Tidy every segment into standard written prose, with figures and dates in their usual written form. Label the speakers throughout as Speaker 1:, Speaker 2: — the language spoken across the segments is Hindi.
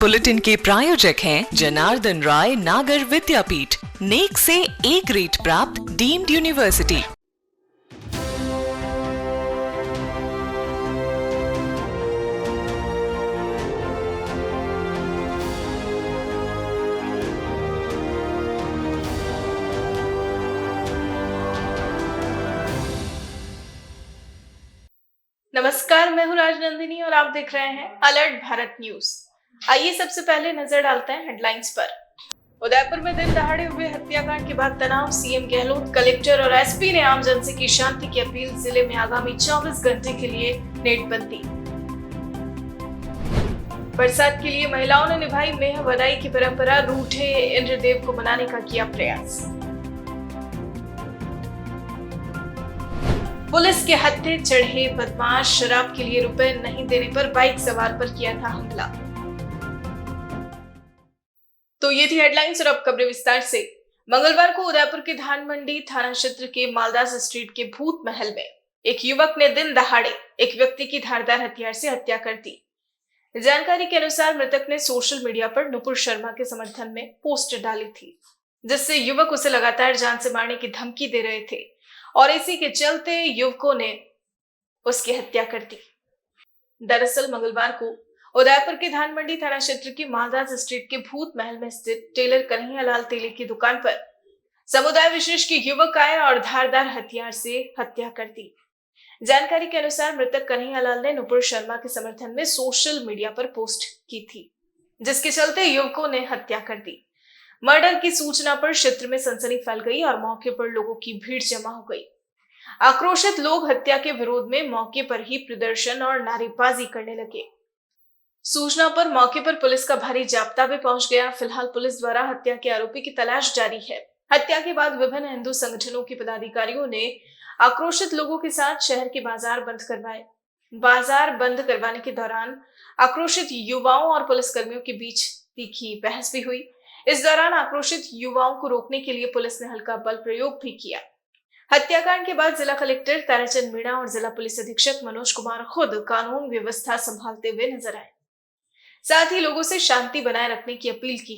Speaker 1: बुलेटिन के प्रायोजक हैं जनार्दन राय नागर विद्यापीठ, नेक से ए ग्रेड प्राप्त डीम्ड यूनिवर्सिटी।
Speaker 2: नमस्कार, मैं हूं राजनंदिनी और आप देख रहे हैं अलर्ट भारत न्यूज। आइए सबसे पहले नजर डालते हैं हेडलाइंस पर। उदयपुर में दिन दहाड़े हुए हत्याकांड के बाद तनाव, सीएम गहलोत, कलेक्टर और एसपी ने आमजन से की शांति की अपील। जिले में आगामी 24 घंटे के लिए नेटबंदी। बरसात के लिए महिलाओं ने निभाई मेह वदाई की परंपरा, रूठे इंद्रदेव को मनाने का किया प्रयास। पुलिस के हत्थे चढ़े बदमाश, शराब के लिए रुपए नहीं देने पर बाइक सवार पर किया था हमला। तो ये थी हेडलाइंस और अब खबरें विस्तार से। मंगलवार को उदयपुर के धान मंडी थाना क्षेत्र के मालदास स्ट्रीट के भूत महल में एक युवक ने दिन दहाड़े एक व्यक्ति की धारदार हथियार से हत्या कर दी। जानकारी के अनुसार मृतक ने सोशल मीडिया पर नुपुर शर्मा के समर्थन में पोस्ट डाली थी, जिससे युवक उसे लगातार जान से मारने की धमकी दे रहे थे और इसी के चलते युवकों ने उसकी हत्या कर दी। दरअसल मंगलवार को उदयपुर के धान मंडी थाना क्षेत्र की मालदास स्ट्रीट के भूत महल में स्थित टेलर कन्हैयालाल तेली की दुकान पर समुदाय विशेष के युवक आए और धारदार हथियार से हत्या कर दी। जानकारी के अनुसार मृतक कन्हैयालाल ने नुपुर शर्मा के समर्थन में सोशल मीडिया पर पोस्ट की थी, जिसके चलते युवकों ने हत्या कर दी। मर्डर की सूचना पर क्षेत्र में सनसनी फैल गई और मौके पर लोगों की भीड़ जमा हो गई। आक्रोशित लोग हत्या के विरोध में मौके पर ही प्रदर्शन और नारेबाजी करने लगे। सूचना पर मौके पर पुलिस का भारी जाब्ता भी पहुंच गया। फिलहाल पुलिस द्वारा हत्या के आरोपी की तलाश जारी है। हत्या के बाद विभिन्न हिंदू संगठनों के पदाधिकारियों ने आक्रोशित लोगों के साथ शहर के बाजार बंद करवाए। बाजार बंद करवाने के दौरान आक्रोशित युवाओं और पुलिसकर्मियों के बीच तीखी बहस भी हुई। इस दौरान आक्रोशित युवाओं को रोकने के लिए पुलिस ने हल्का बल प्रयोग भी किया। हत्याकांड के बाद जिला कलेक्टर ताराचंद मीणा और जिला पुलिस अधीक्षक मनोज कुमार खुद कानून व्यवस्था संभालते हुए नजर आए। साथ ही लोगों से शांति बनाए रखने की अपील की।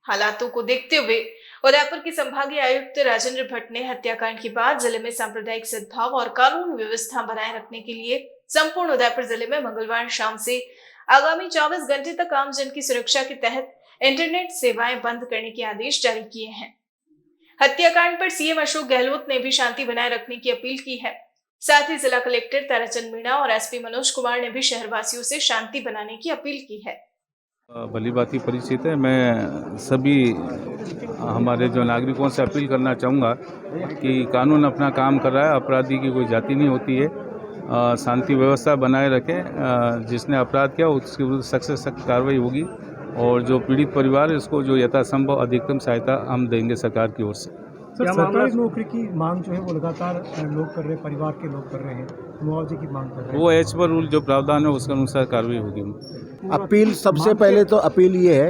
Speaker 2: हालातों को देखते हुए उदयपुर के संभागीय आयुक्त राजेंद्र भट्ट ने हत्याकांड के बाद जिले में सांप्रदायिक सद्भाव और कानून व्यवस्था बनाए रखने के लिए संपूर्ण उदयपुर जिले में मंगलवार शाम से आगामी 24 घंटे तक आमजन की सुरक्षा के तहत इंटरनेट सेवाएं बंद करने के आदेश जारी किए हैं। हत्याकांड पर सीएम अशोक गहलोत ने भी शांति बनाए रखने की अपील की है। साथ ही जिला कलेक्टर ताराचंद मीणा और एसपी मनोज कुमार ने भी शहरवासियों से शांति बनाने की अपील की है।
Speaker 3: भली बात परिचित है। मैं सभी हमारे जो नागरिकों से अपील करना चाहूँगा कि कानून अपना काम कर रहा है, अपराधी की कोई जाति नहीं होती है। शांति व्यवस्था बनाए रखें। जिसने अपराध किया उसके विरुद्ध सख्त से सख्त कार्रवाई होगी और जो पीड़ित परिवार है उसको जो यथासंभव अधिकतम सहायता हम देंगे सरकार की ओर से।
Speaker 4: सर, सरकारी नौकरी की मांग जो है वो लगातार लोग कर रहे हैं, परिवार के लोग कर रहे हैं, मुआवजे की मांग कर रहे हैं।
Speaker 3: वो एज पर रूल जो प्रावधान है उसके अनुसार कार्रवाई होगी।
Speaker 5: अपील सबसे पहले तो अपील ये है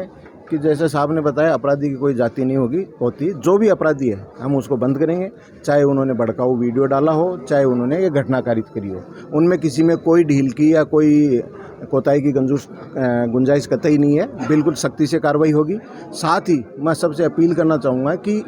Speaker 5: कि जैसे साहब ने बताया, अपराधी की कोई जाति नहीं होती। जो भी अपराधी है हम उसको बंद करेंगे, चाहे उन्होंने भड़काऊ वीडियो डाला हो, चाहे उन्होंने ये घटना कारित करी हो। उनमें किसी में कोई ढील की या कोई कोताही की गुंजाइश कतई नहीं है। बिल्कुल सख्ती से कार्रवाई होगी। साथ ही मैं सबसे अपील करना चाहूँगा कि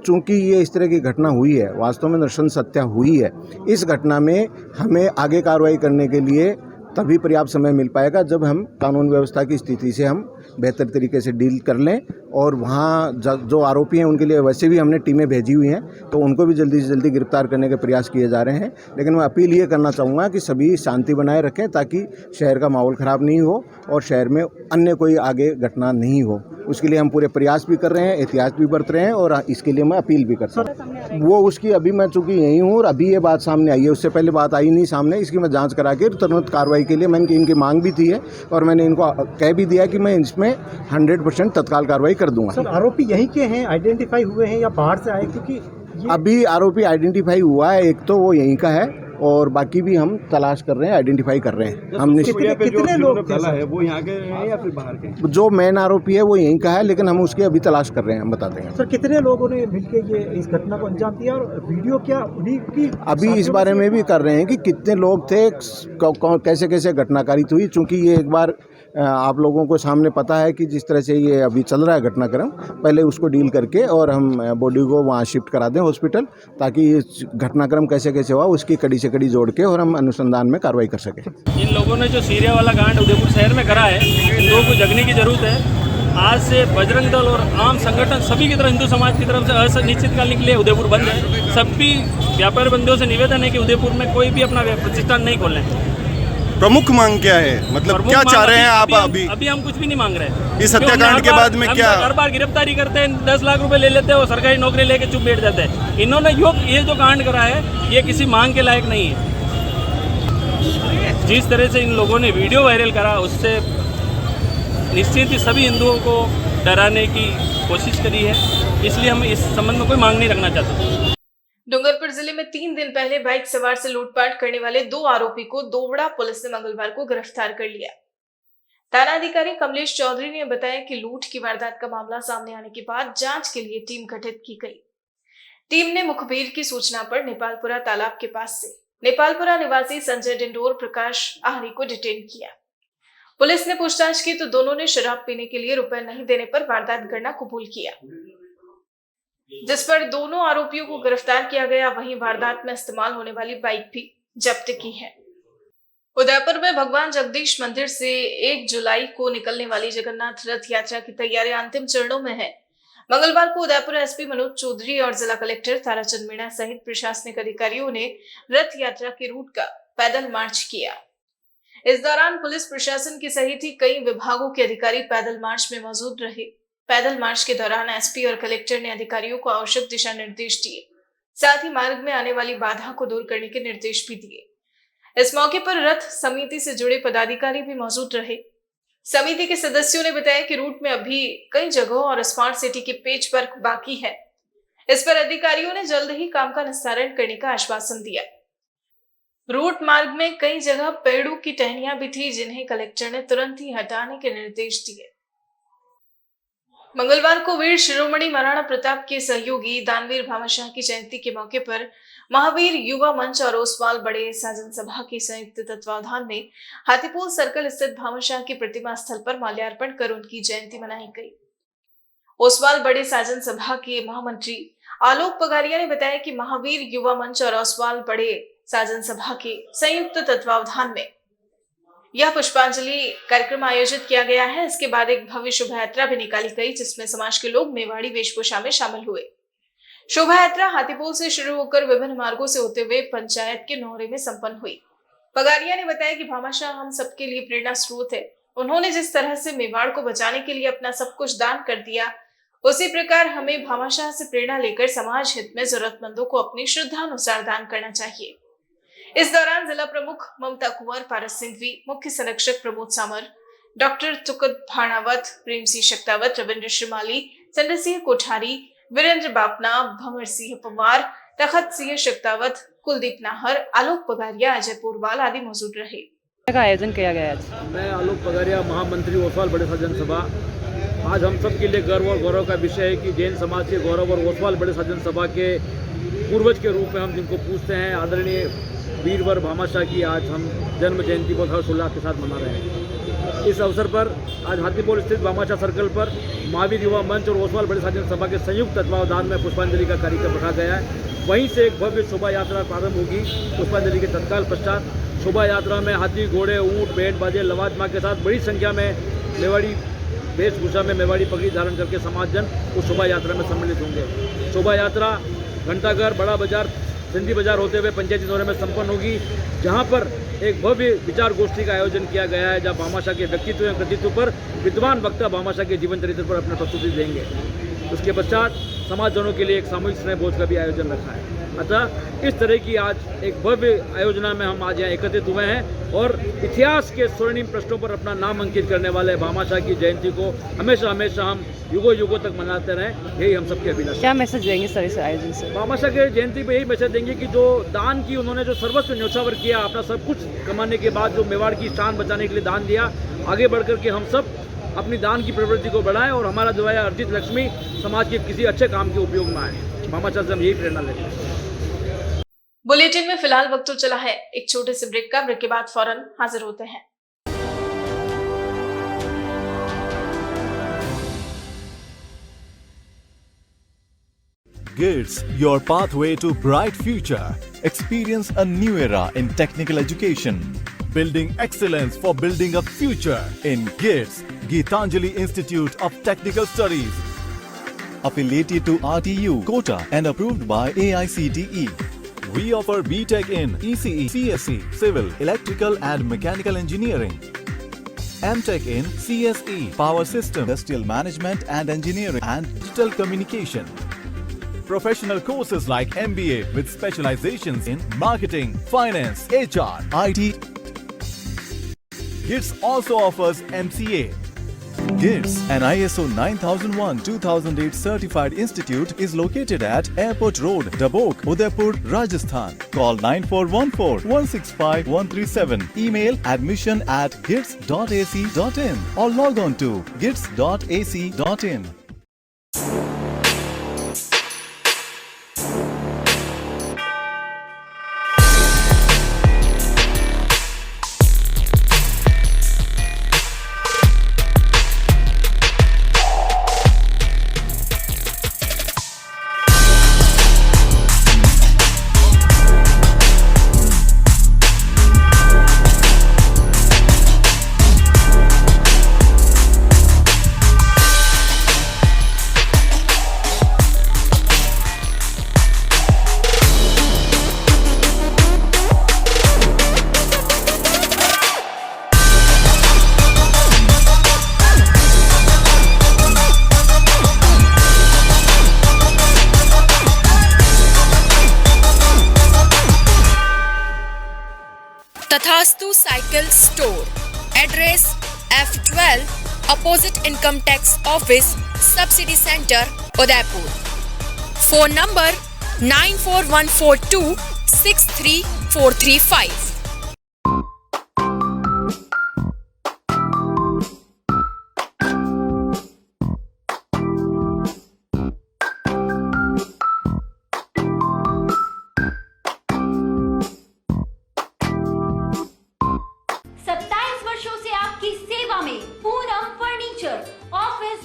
Speaker 5: चूँकि ये इस तरह की घटना हुई है, वास्तव में नृशंस हत्या हुई है, इस घटना में हमें आगे कार्रवाई करने के लिए तभी पर्याप्त समय मिल पाएगा जब हम कानून व्यवस्था की स्थिति से हम बेहतर तरीके से डील कर लें। और वहाँ जो आरोपी हैं उनके लिए वैसे भी हमने टीमें भेजी हुई हैं, तो उनको भी जल्दी से जल्दी गिरफ्तार करने के प्रयास किए जा रहे हैं। लेकिन मैं अपील ये करना चाहूँगा कि सभी शांति बनाए रखें ताकि शहर का माहौल ख़राब नहीं हो और शहर में अन्य कोई आगे घटना नहीं हो। उसके लिए हम पूरे प्रयास भी कर रहे हैं, एहतियात भी बरत रहे हैं और इसके लिए मैं अपील भी करता हूँ। वो उसकी अभी मैं चूँकि यहीं हूँ और अभी ये बात सामने आई है, उससे पहले बात आई नहीं सामने। इसकी मैं जाँच करा के तुरंत कार्रवाई के लिए मैंने इनकी मांग भी थी है और मैंने इनको कह भी दिया कि मैं इसमें 100% तत्काल कार्रवाई कर दूंगा।
Speaker 4: सर, आरोपी यहीं के हैं, आइडेंटिफाई हुए हैं या बाहर से आए? क्योंकि
Speaker 5: अभी आरोपी आइडेंटिफाई हुआ है, एक तो वो यहीं का है और बाकी भी हम तलाश कर रहे हैं, आइडेंटिफाई कर रहे हैं। हमने
Speaker 4: कितने लोग
Speaker 6: है वो यहाँ के हैं या फिर बाहर के?
Speaker 5: जो मेन आरोपी है वो यहीं का है, लेकिन हम उसकी अभी तलाश कर रहे हैं, हम बता देंगे।
Speaker 4: सर, कितने लोगों ने मिलकर ये इस घटना को अंजाम दिया और वीडियो क्या की
Speaker 5: अभी इस बारे में भी कर रहे हैं कि कितने लोग थे, कैसे कैसे घटना कारित हुई। चूँकि ये एक बार आप लोगों को सामने पता है कि जिस तरह से ये अभी चल रहा है घटनाक्रम, पहले उसको डील करके और हम बॉडी को वहाँ शिफ्ट करा दें हॉस्पिटल, ताकि ये घटनाक्रम कैसे कैसे हुआ उसकी कड़ी से कड़ी जोड़ के और हम अनुसंधान में कार्रवाई कर सकें।
Speaker 7: इन लोगों ने जो सीरिया वाला कांड उदयपुर शहर में करा है, इन लोगों को जगने की जरूरत है। आज से बजरंग दल और आम संगठन सभी की तरफ, हिंदू समाज की तरफ से अनिश्चितकाल के लिए उदयपुर बंद है। सभी व्यापार बंदियों से निवेदन है कि उदयपुर में कोई भी अपना प्रतिष्ठान नहीं खोलें।
Speaker 6: प्रमुख मांग क्या है, मतलब क्या चाह रहे हैं आप?
Speaker 7: अभी हम कुछ भी नहीं मांग रहे।
Speaker 6: इस हत्याकांड के बाद में क्या
Speaker 7: हर बार गिरफ्तारी करते हैं, 10 लाख रुपए ले लेते हैं और सरकारी नौकरी लेके चुप बैठ जाते हैं। इन्होंने ये जो कांड करा है, ये किसी मांग के लायक नहीं है। जिस तरह से इन लोगों ने वीडियो वायरल करा, उससे निश्चित ही सभी हिंदुओं को डराने की कोशिश करी है। इसलिए हम इस संबंध में कोई मांग नहीं रखना चाहते।
Speaker 2: डूंगरपुर जिले में 3 दिन पहले बाइक सवार से लूटपाट करने वाले 2 आरोपी को दोवड़ा पुलिस ने मंगलवार को गिरफ्तार कर लिया। थानाधिकारी कमलेश चौधरी ने बताया कि लूट की वारदात का मामला सामने आने के बाद जांच के लिए टीम गठित की गई। टीम ने मुखबिर की सूचना पर नेपालपुरा तालाब के पास से नेपालपुरा निवासी संजय डिंडोर प्रकाश आहरी को डिटेन किया। पुलिस ने पूछताछ की तो दोनों ने शराब पीने के लिए रुपए नहीं देने पर वारदात करना कबूल किया, जिस पर दोनों आरोपियों को गिरफ्तार किया गया। वहीं वारदात में इस्तेमाल होने वाली बाइक भी जब्त की है। उदयपुर में भगवान जगदीश मंदिर से 1 जुलाई को निकलने वाली जगन्नाथ रथ यात्रा की तैयारियां अंतिम चरणों में है। मंगलवार को उदयपुर एसपी मनोज चौधरी और जिला कलेक्टर ताराचंद मीणा सहित प्रशासनिक अधिकारियों ने रथ यात्रा के रूट का पैदल मार्च किया। इस दौरान पुलिस प्रशासन के सहित ही कई विभागों के अधिकारी पैदल मार्च में मौजूद रहे। पैदल मार्च के दौरान एसपी और कलेक्टर ने अधिकारियों को आवश्यक दिशा निर्देश दिए, साथ ही मार्ग में आने वाली बाधा को दूर करने के निर्देश भी दिए। इस मौके पर रथ समिति से जुड़े पदाधिकारी भी मौजूद रहे। समिति के सदस्यों ने बताया कि रूट में अभी कई जगहों और स्मार्ट सिटी के पेच वर्क बाकी है। इस पर अधिकारियों ने जल्द ही काम का निस्तारण करने का आश्वासन दिया। रूट मार्ग में कई जगह पेड़ों की टहनियां भी थी, जिन्हें कलेक्टर ने तुरंत ही हटाने के निर्देश दिए। मंगलवार को वीर शिरोमणि महाराणा प्रताप के सहयोगी दानवीर भामाशाह की जयंती के मौके पर महावीर युवा मंच और ओसवाल बड़े साजन सभा के संयुक्त तत्वावधान में हाथीपोल सर्कल स्थित भामाशाह की प्रतिमा स्थल पर माल्यार्पण कर उनकी जयंती मनाई गई। ओसवाल बड़े साजन सभा के महामंत्री आलोक पगारिया ने बताया कि महावीर युवा मंच और ओसवाल बड़े साजन सभा के संयुक्त तत्वावधान में यह पुष्पांजलि कार्यक्रम आयोजित किया गया है। इसके बाद एक भव्य शोभा यात्रा भी निकाली गई, जिसमें समाज के लोग मेवाड़ी वेशभूषा में शामिल हुए। शोभा यात्रा हाथीपोल से शुरू होकर विभिन्न मार्गों से होते हुए पंचायत के नोहरे में संपन्न हुई। पगारिया ने बताया कि भामाशाह हम सबके लिए प्रेरणा स्रोत है। उन्होंने जिस तरह से मेवाड़ को बचाने के लिए अपना सब कुछ दान कर दिया, उसी प्रकार हमें भामाशाह से प्रेरणा लेकर समाज हित में जरूरतमंदों को अपनी श्रद्धानुसार दान करना चाहिए। इस दौरान जिला प्रमुख ममता कुंवर, पारस सिंघवी, मुख्य संरक्षक प्रमोद सामर, डॉक्टर तुकद भाणावत, प्रेम सिंह शक्तावत, रविंद्र श्रीमाली, चंद्र सिंह कोठारी, वीरेंद्र बापना, भंवर सिंह पवार, तखत सिंह शक्तावत, कुलदीप नाहर, आलोक पगारिया, अजय पोरवाल आदि मौजूद रहे।
Speaker 8: का आयोजन किया गया आज।
Speaker 7: मैं आलोक पगारिया, महामंत्री ओसवाल बड़े साजन सभा। आज हम सब के लिए गर्व और गौरव का विषय है कि जैन समाज के गौरव और ओसवाल बड़े साजन सभा के पूर्वज के रूप में हम जिनको पूछते हैं, आदरणीय वीरवर भामाशाह की आज हम जन्म जयंती बहुत हर्षोल्लास के साथ मना रहे हैं। इस अवसर पर आज हाथीपोल स्थित भामाशाह सर्कल पर महावीर युवा मंच और ओसवाल बड़े साजन सभा के संयुक्त तत्वावधान में पुष्पांजलि का कार्यक्रम रखा गया है। वहीं से एक भव्य शोभा यात्रा प्रारंभ होगी। पुष्पांजलि के तत्काल पश्चात शोभा यात्रा में हाथी, घोड़े, ऊँट, बैंड बाजे, लवाजमा के साथ बड़ी संख्या में मेवाड़ी वेशभूषा में मेवाड़ी पगड़ी धारण करके समाजजन उस शोभा यात्रा में सम्मिलित होंगे। शोभा यात्रा घंटाघर, बड़ा बाजार, सिंधी बाजार होते हुए पंचायती दौरे में संपन्न होगी, जहां पर एक भव्य विचार गोष्ठी का आयोजन किया गया है, जहां भामाशाह के व्यक्तित्व एवं कृतित्व पर विद्वान वक्ता भामाशाह के जीवन चरित्र पर अपने प्रस्तुति देंगे। उसके पश्चात समाजजनों के लिए एक सामूहिक स्नेह भोज का भी आयोजन रखा है। अतः इस तरह की आज एक भव्य आयोजना में हम आज यहाँ एकत्रित हुए हैं और इतिहास के स्वर्णिम पृष्ठों पर अपना नाम अंकित करने वाले भामाशाह की जयंती को हमेशा हमेशा हम युगों युगों तक मनाते रहें, यही हम सबके अभिलाषा।
Speaker 8: क्या मैसेज देंगे सर इस आयोजन से?
Speaker 7: भामाशाह के जयंती पे यही मैसेज देंगे कि जो दान की उन्होंने जो सर्वस्व न्योछावर किया, अपना सब कुछ कमाने के बाद जो मेवाड़ की शान बचाने के लिए दान दिया, आगे बढ़कर के हम सब अपनी दान की प्रवृत्ति को बढ़ाएं और हमारा जो है अर्जित लक्ष्मी समाज के किसी अच्छे काम के उपयोग में आए। भामाशाह से हम यही प्रेरणा लेते हैं।
Speaker 2: बुलेटिन में फिलहाल वक्त तो चला है एक छोटे से ब्रेक का। ब्रेक के बाद फौरन हाजिर होते हैं।
Speaker 9: GITS, your pathway to bright future. Experience a new era in technical education. Building excellence for building a future in GITS, Geetanjali Institute of Technical Studies. Affiliated to RTU, Kota and approved by AICTE. We offer BTech in ECE, CSE, Civil, Electrical and Mechanical Engineering. MTech in CSE, Power System, Industrial Management and Engineering and Digital Communication. Professional courses like MBA with specializations in Marketing, Finance, HR, IT. GITS also offers MCA. GITS, an ISO 9001-2008 certified institute, is located at Airport Road, Dabok, Udaipur, Rajasthan. Call 9414-165-137. Email admission@gits.ac.in or log on to gits.ac.in.
Speaker 10: Tathastu cycle store, address F12 opposite income tax office, subsidy centre, Udaipur. Phone number 9414263435।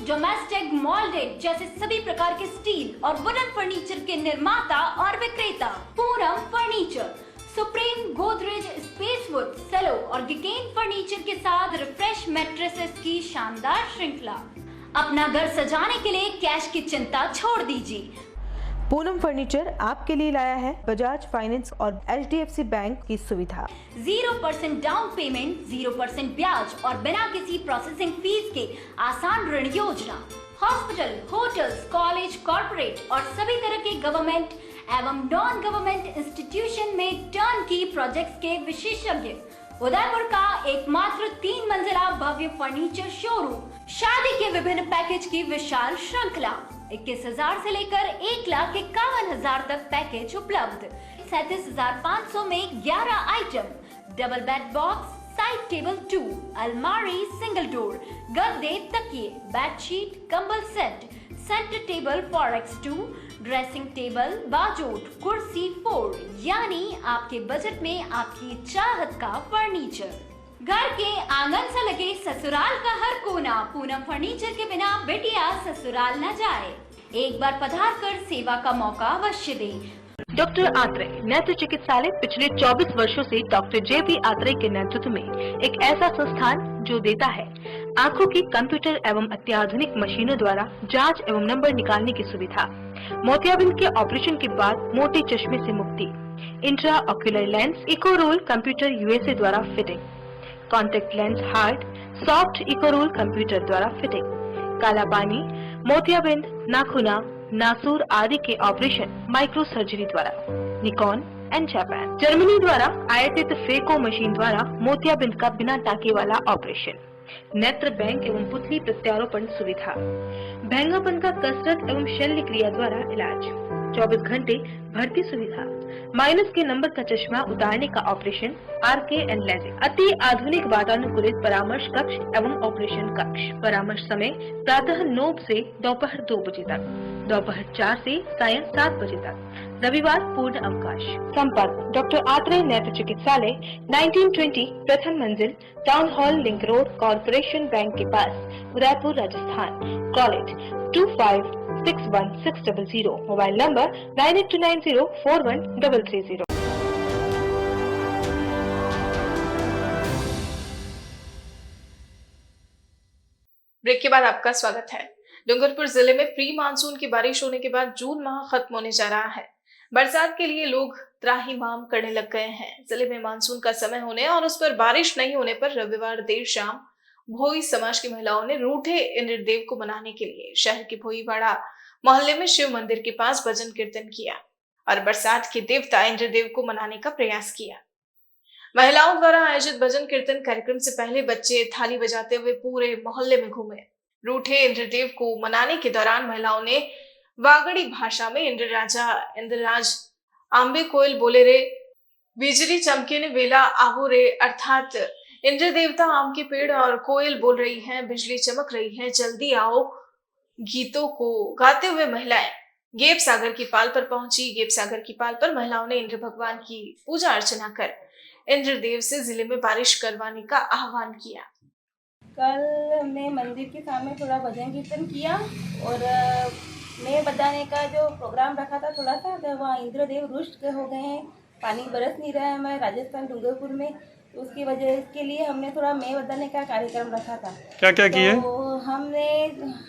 Speaker 11: Domestic, moulded जैसे सभी प्रकार के स्टील और वुडन फर्नीचर के निर्माता और विक्रेता। Poonam furniture, Supreme, Godrej, Spacewood, Cello और गिकेन फर्नीचर के साथ रिफ्रेश मैट्रेसेस की शानदार श्रृंखला। अपना घर सजाने के लिए कैश की चिंता छोड़ दीजिए।
Speaker 12: पूनम फर्नीचर आपके लिए लाया है बजाज फाइनेंस और HDFC बैंक की सुविधा।
Speaker 11: 0% डाउन पेमेंट, 0% ब्याज और बिना किसी प्रोसेसिंग फीस के आसान ऋण योजना। हॉस्पिटल, होटल्स, कॉलेज, कॉर्पोरेट और सभी तरह के गवर्नमेंट एवं नॉन गवर्नमेंट इंस्टीट्यूशन में टर्न की प्रोजेक्ट्स के विशेषज्ञ। उदयपुर का एकमात्र 3 मंजिला भव्य फर्नीचर शोरूम। शादी के विभिन्न पैकेज की विशाल श्रृंखला। 21,000 से लेकर 1,51,000 तक पैकेज उपलब्ध। 37,500 में 11 item, double bed box, side table 2, अलमारी सिंगल डोर, गद्दे, तकिए, बेडशीट, कंबल set, centre table 4x2, dressing table, बाजोट, कुर्सी 4, यानी आपके बजट में आपकी चाहत का फर्नीचर। घर के आंगन से लगे ससुराल का हर कोना। पूनम फर्नीचर के बिना बेटिया ससुराल न जाए। एक बार पधार कर सेवा का मौका अवश्य दें।
Speaker 12: डॉक्टर आत्रेय नेत्र चिकित्सालय पिछले 24 वर्षों से डॉक्टर JP आत्रेय के नेतृत्व में एक ऐसा संस्थान जो देता है आंखों की कंप्यूटर एवं अत्याधुनिक मशीनों द्वारा जांच एवं नंबर निकालने की सुविधा। मोतियाबिंद के ऑपरेशन के बाद मोटे चश्मे से मुक्ति। Intra ocular lens, echo roll computer USA द्वारा fitting. Contact lens hard, soft echo roll computer द्वारा फिटिंग। काला पानी, मोतियाबिंद, नाखूना, नासूर आदि के ऑपरेशन माइक्रो सर्जरी द्वारा। निकॉन एंड जापान, जर्मनी द्वारा आयातित फेको मशीन द्वारा मोतियाबिंद का बिना टाके वाला ऑपरेशन। नेत्र बैंक एवं पुतली प्रत्यारोपण सुविधा। भैंगापन का कसरत एवं शल्य क्रिया द्वारा इलाज। 24 घंटे भर्ती सुविधा। माइनस के नंबर का चश्मा उतारने का ऑपरेशन, RK एंड लेजिक। अति आधुनिक वातानुकूलित परामर्श कक्ष एवं ऑपरेशन कक्ष। परामर्श समय प्रातः 9 से दोपहर 2 बजे तक, दोपहर 4 से सायं 7 बजे तक, रविवार पूर्ण अवकाश। संपर्क डॉक्टर आत्रेय नेत्र चिकित्सालय, 1920 प्रथम मंजिल, town hall, link road, corporation bank के पास, Udaipur, Rajasthan. Call it 6160. Mobile number 9829041330.
Speaker 2: Break के बाद आपका स्वागत है। डूंगरपुर जिले में प्री मानसून की बारिश होने के बाद जून माह खत्म होने जा रहा है। बरसात के लिए लोग त्राहिमाम करने लग गए हैं। जिले में मानसून का समय होने और उस पर बारिश नहीं होने पर रविवार देर शाम भोई समाज की महिलाओं ने रूठे इंद्रदेव को मनाने के लिए शहर के भोईवाड़ा मोहल्ले में शिव मंदिर के पास भजन कीर्तन किया और बरसात के देवता इंद्रदेव को मनाने का प्रयास किया। महिलाओं द्वारा आयोजित भजन कीर्तन कार्यक्रम से पहले बच्चे थाली बजाते हुए पूरे मोहल्ले में घूमे। रूठे इंद्रदेव को मनाने के दौरान महिलाओं ने वागड़ी भाषा में इंद्रराज आंबे कोयल बोले रे, बिजली चमके ने वेला आवो रे, अर्थात इंद्र देवता आम के पेड़ और कोयल बोल रही हैं, बिजली चमक रही है, जल्दी आओ। गीतों को गाते हुए महिलाएं गेप सागर की पाल पर पहुंची। गेप सागर की पाल पर महिलाओं ने इंद्र भगवान की पूजा अर्चना कर इंद्रदेव से जिले में बारिश करवाने का आह्वान किया।
Speaker 13: कल हमने मंदिर के सामने थोड़ा भजन कीर्तन किया और मैं बताने का जो प्रोग्राम रखा था थोड़ा सा, तो वहाँ इंद्रदेव रुष्ट हो गए हैं, पानी बरस नहीं रहा है हमारे राजस्थान डूंगरपुर में, तो उसकी वजह के लिए हमने थोड़ा मैं बताने का कार्यक्रम रखा था।
Speaker 6: क्या क्या किए?
Speaker 13: तो हमने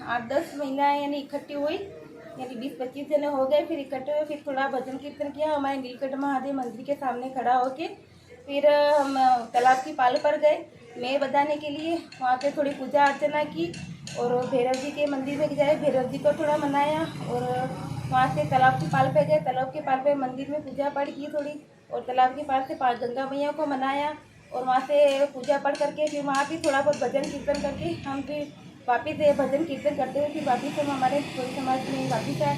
Speaker 13: 8-10 महिलाएं यानी इकट्ठी हुई, यानी 20-25 जने हो गए, फिर इकट्ठे हुए, फिर थोड़ा भजन कीर्तन किया हमारे नीलकंठ महादेव मंदिर के सामने खड़ा होके। फिर हम तालाब की पाल पर गए मैं बताने के लिए, वहाँ पे थोड़ी पूजा अर्चना की और भैरव जी के मंदिर में गए, भैरव जी को थोड़ा मनाया और वहाँ से तालाब की पाल पे गए, तालाब के पाल पे मंदिर में पूजा पाठ की थोड़ी और तालाब के पास से गंगा मैया को मनाया और वहाँ से पूजा पाठ करके फिर वहाँ भी थोड़ा बहुत भजन कीर्तन करके हम फिर वापिस भजन कीर्तन करते हुए फिर वापिस हम हमारे कोई समाज में वापिस आए।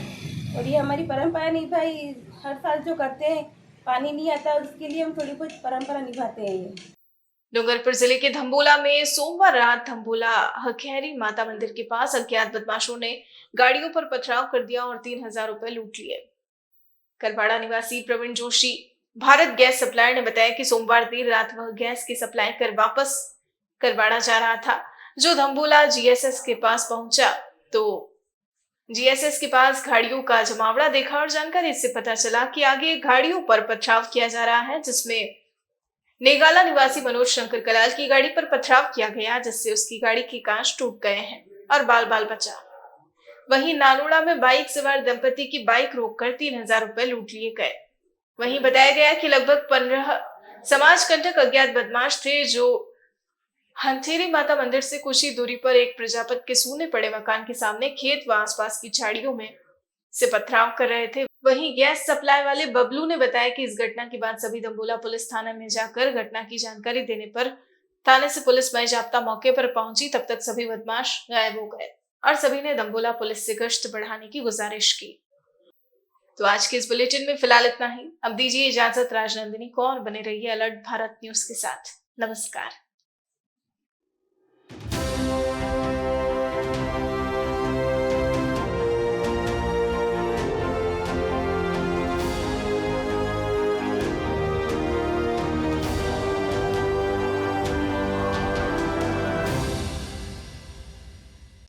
Speaker 13: और ये हमारी परंपरा नहीं भाई, हर साल जो करते हैं, पानी नहीं आता उसके लिए हम थोड़ी बहुत परंपरा निभाते हैं।
Speaker 2: डूंगरपुर जिले के धम्बोला में सोमवार रात धम्बोला हखेरी माता मंदिर के पास अज्ञात बदमाशों ने गाड़ियों पर पथराव कर दिया और 3000 रुपए लूट लिए। करवाड़ा निवासी प्रवीण जोशी भारत गैस सप्लायर ने बताया कि सोमवार देर रात वह गैस की सप्लाई कर वापस करवाड़ा जा रहा था। जो धम्बोला जीएसएस के पास पहुंचा तो जीएसएस के पास गाड़ियों का जमावड़ा देखा और जानकारी इससे पता चला कि आगे गाड़ियों पर पथराव किया जा रहा है, जिसमें नेगाला निवासी मनोज शंकर कलाल की गाड़ी पर पथराव किया गया, जिससे उसकी गाड़ी के कांच टूट गए हैं और बाल बाल बचा। वहीं नालोड़ा में बाइक सवार दंपति की बाइक रोककर 3000 रुपए लूट लिए गए। वहीं बताया गया कि लगभग 15 समाज कंटक अज्ञात बदमाश थे जो हंथेरी माता मंदिर से कुछ ही दूरी पर एक प्रजापत के सूने पड़े मकान के सामने खेत व आसपास की झाड़ियों में से पथराव कर रहे थे। वहीं गैस सप्लाई वाले बबलू ने बताया कि इस घटना के बाद सभी दम्बोला पुलिस थाना में जाकर घटना की जानकारी देने पर थाने से पुलिस बाइजाप्ता मौके पर पहुंची। तब तक सभी बदमाश गायब हो गए और सभी ने दम्बोला पुलिस से गश्त बढ़ाने की गुजारिश की। तो आज के इस बुलेटिन में फिलहाल इतना ही। अब दीजिए इजाजत राजनंदिनी को और बने रहिए अलर्ट भारत न्यूज के साथ। नमस्कार।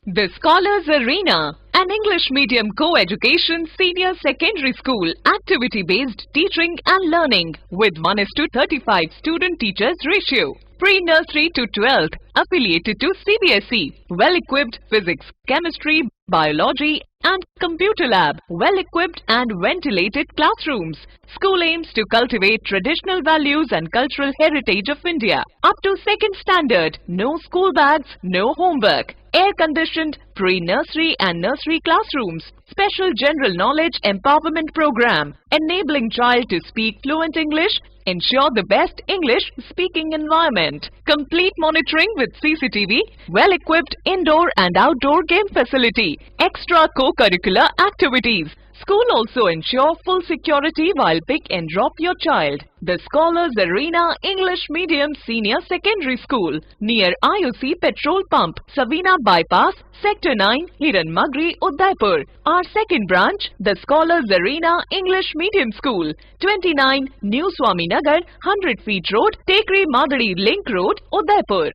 Speaker 1: The Scholars Arena, an English medium co-education senior secondary school, activity-based teaching and learning with 1:35 student-teachers ratio. Pre-nursery to 12th, affiliated to CBSE. Well-equipped physics, chemistry, biology and computer lab. Well-equipped and ventilated classrooms. School aims to cultivate traditional values and cultural heritage of India. Up to 2nd standard, no school bags, no homework. Air-conditioned pre-nursery and nursery classrooms. Special general knowledge empowerment program, enabling child to speak fluent English. Ensure the best English speaking environment. Complete monitoring with CCTV. Well-equipped indoor and outdoor game facility. Extra co-curricular activities. School also ensure full security while pick and drop your child. The Scholars Arena English Medium Senior Secondary School near IOC Petrol Pump, Savina Bypass, Sector 9, Hiranmagri, Udaipur. Our second branch, the Scholars Arena English Medium School, 29 New Swaminagar, 100 Feet Road, Tekri Madari Link Road, Udaipur.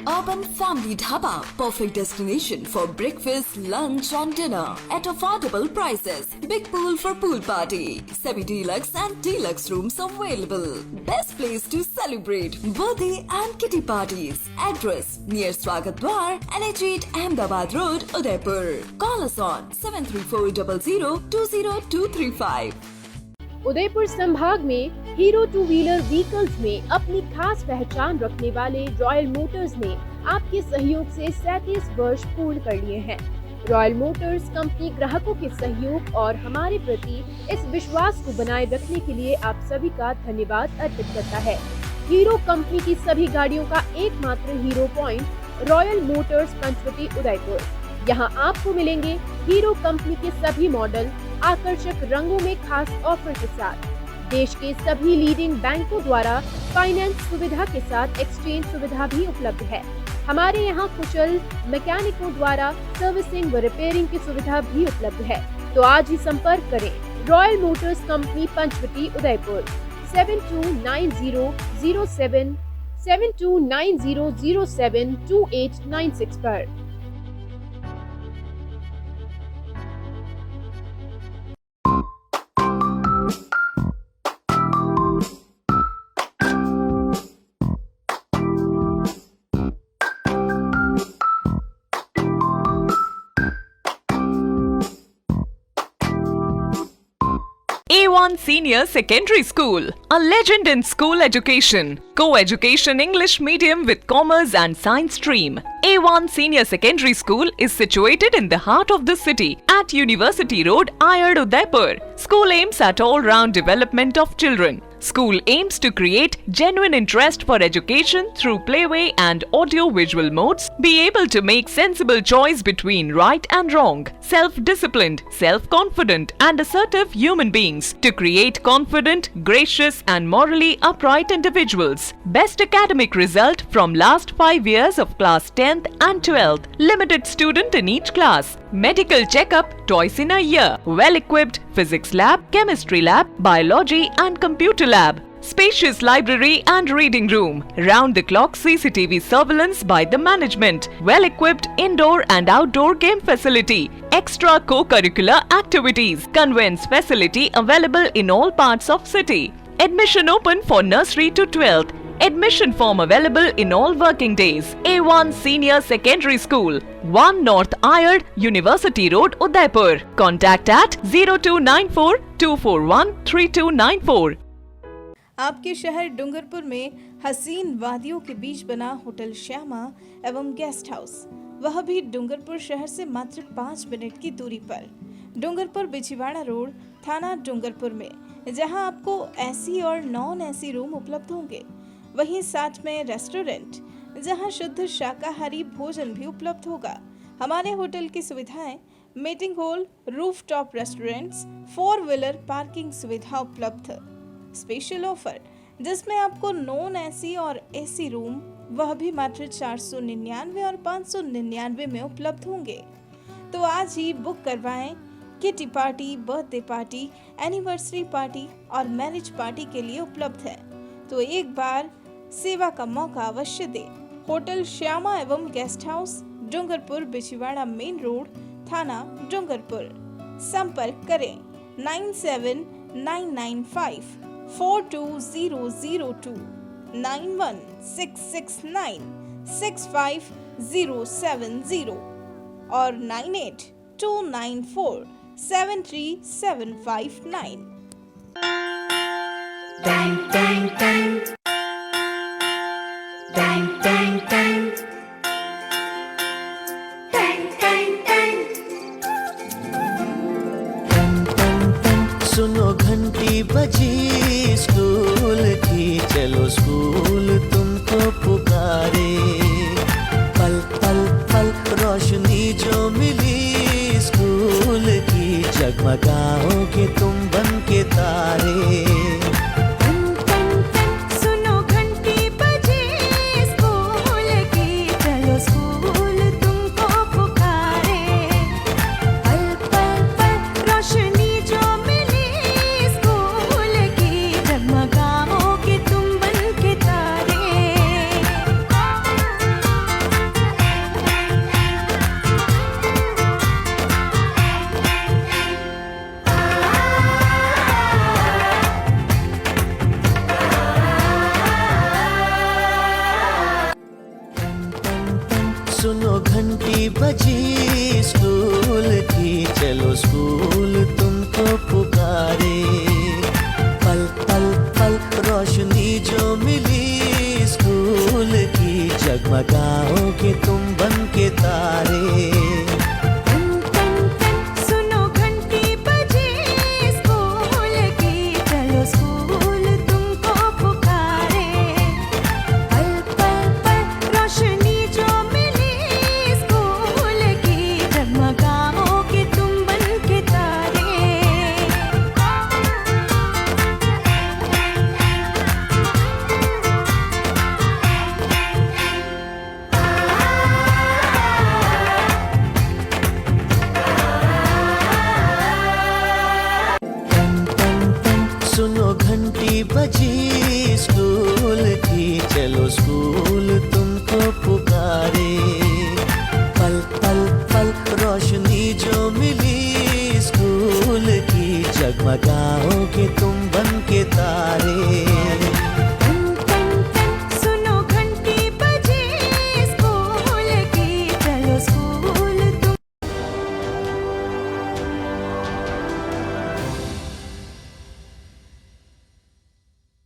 Speaker 14: Urban Family Dhaba, perfect destination for breakfast, lunch and dinner at affordable prices. Big pool for pool party, semi-deluxe and deluxe rooms available. Best place to celebrate birthday and kitty parties. Address near Swagat Dwar, NH8 Ahmedabad Road, Udaipur. Call us on 7340020235.
Speaker 12: Udaipur संभाग में हीरो टू व्हीलर व्हीकल्स में अपनी खास पहचान रखने वाले रॉयल मोटर्स ने आपके सहयोग से 37 वर्ष पूर्ण कर लिए हैं। रॉयल मोटर्स कंपनी ग्राहकों के सहयोग और हमारे प्रति इस विश्वास को बनाए रखने के लिए आप सभी का धन्यवाद अर्पित करता है। हीरो कंपनी की सभी गाड़ियों का एकमात्र Hero point Royal Motors Panchvati Udaipur. यहाँ आपको मिलेंगे हीरो कंपनी के सभी मॉडल आकर्षक रंगों में खास ऑफर के साथ। देश के सभी लीडिंग बैंकों द्वारा फाइनेंस सुविधा के साथ एक्सचेंज सुविधा भी उपलब्ध है। हमारे यहाँ कुशल मैकेनिकों द्वारा सर्विसिंग व रिपेयरिंग की सुविधा भी उपलब्ध है। तो आज ही संपर्क करें Royal Motors company Panchvati Udaipur 7290072896 पर।
Speaker 1: A1 Senior Secondary School, a legend in school education. Co-education English medium with commerce and science stream. A1 Senior Secondary School is situated in the heart of the city at University Road, Ayad, Udaipur. School aims at all-round development of children. School aims to create genuine interest for education through playway and audio-visual modes, be able to make sensible choice between right and wrong, self-disciplined, self-confident and assertive human beings, to create confident, gracious and morally upright individuals. Best academic result from last 5 years of class 10th and 12th. Limited student in each class. Medical checkup twice in a year. Well-equipped physics lab, chemistry lab, biology and computer lab. Spacious library and reading room. Round-the-clock CCTV surveillance by the management. Well-equipped indoor and outdoor game facility. Extra co-curricular activities. Conveyance facility available in all parts of city. Admission open for nursery to 12th. Admission form available in all working days. A1 Senior Secondary School, 1 North Ayad, University Road, Udaipur. Contact at 0294 241 3294.
Speaker 2: आपके शहर डूंगरपुर में हसीन वादियों के बीच बना होटल श्यामा एवं गेस्ट हाउस, वह भी डूंगरपुर शहर से मात्र 5 मिनट की दूरी पर। डूंगरपुर बिछीवाड़ा रोड, थाना डूंगरपुर में, जहां आपको एसी और नॉन एसी रूम उपलब्ध होंगे। वहीं साथ में रेस्टोरेंट, जहां शुद्ध शाकाहारी भोजन भी उपलब्ध होगा। हमारे होटल की सुविधाएं meeting hall, rooftop restaurants, 4 wheeler parking सुविधा उपलब्ध। स्पेशल ऑफर जिसमें आपको नॉन एसी और एसी रूम वह भी मात्र 499 और 599 में उपलब्ध होंगे। तो आज ही बुक करवाएं। Kitty party, birthday party, anniversary party और मैरिज पार्टी के लिए उपलब्ध है। तो एक बार सेवा का मौका अवश्य दें। होटल श्यामा एवं guest house, Dungarpur Bichhiwara main road, थाना डूंगरपुर। संपर्क करें 9799542002 9166965070 और 9829473759।
Speaker 15: Dang, dang, dang. Dang, dang, dang. Dang, dang, dang.
Speaker 16: सुनो घंटी बजी स्कूल की, चलो स्कूल तुमको पुकारे। पल पल पल रोशनी जो मिली स्कूल की, जगमगाओगे तुम बन के तारे। घंटी बजी स्कूल की, चलो स्कूल तुमको पुकारे। पल पल पल रोशनी जो मिली स्कूल की, जगमगाओगे तुम बन के तारे। सुनो घंटी बजी स्कूल की, चलो स्कूल तुमको पुकारे। पल पल पल रोशनी जो मिली स्कूल की, जगमगाओगे तुम बन के तारे।